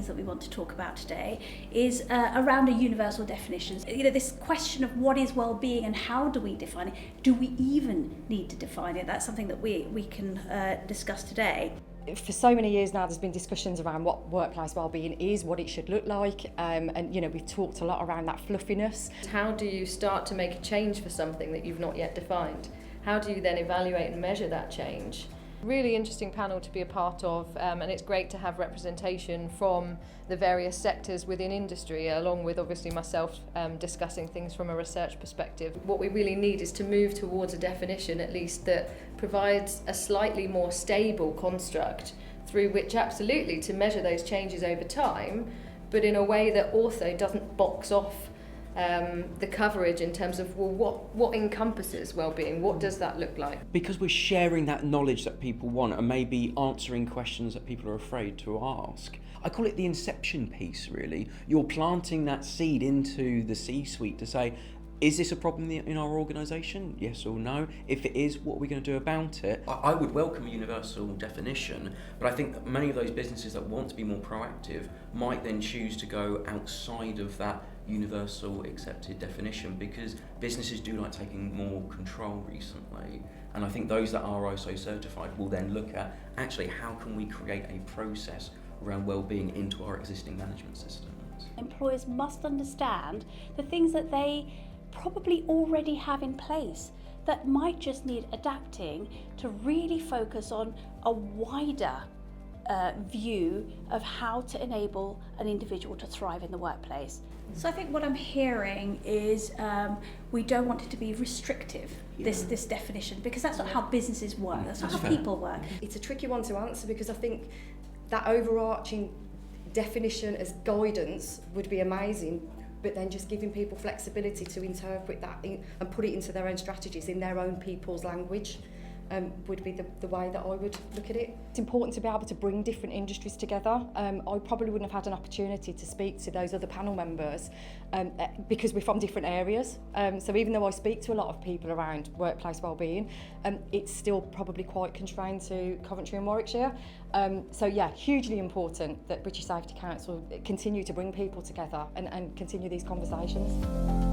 things that we want to talk about today is around a universal definition. You know, this question of what is well-being and how do we define it? Do we even need to define it? That's something that we can discuss today. For so many years now, there's been discussions around what workplace wellbeing is, what it should look like, and you know, we've talked a lot around that fluffiness. How do you start to make a change for something that you've not yet defined? How do you then evaluate and measure that change? Really interesting panel to be a part of, and it's great to have representation from the various sectors within industry, along with obviously myself discussing things from a research perspective. What we really need is to move towards a definition at least that provides a slightly more stable construct through which absolutely to measure those changes over time, but in a way that also doesn't box off the coverage in terms of, well, what encompasses well-being, what does that look like? Because we're sharing that knowledge that people want and maybe answering questions that people are afraid to ask. I call it the inception piece, really. You're planting that seed into the C-suite to say, is this a problem in our organisation? Yes or no? If it is, what are we going to do about it? I would welcome a universal definition, but I think that many of those businesses that want to be more proactive might then choose to go outside of that universal accepted definition, because businesses do like taking more control recently, and I think those that are ISO certified will then look at actually how can we create a process around well-being into our existing management systems. Employers must understand the things that they probably already have in place that might just need adapting to really focus on a wider view of how to enable an individual to thrive in the workplace. So I think what I'm hearing is we don't want it to be restrictive, this definition, because that's not how businesses work, that's not how people work. It's a tricky one to answer, because I think that overarching definition as guidance would be amazing, but then just giving people flexibility to interpret that and put it into their own strategies in their own people's language would be the way that I would look at it. It's important to be able to bring different industries together. I probably wouldn't have had an opportunity to speak to those other panel members because we're from different areas. So even though I speak to a lot of people around workplace wellbeing, it's still probably quite constrained to Coventry and Warwickshire. So yeah, hugely important that British Safety Council continue to bring people together and continue these conversations.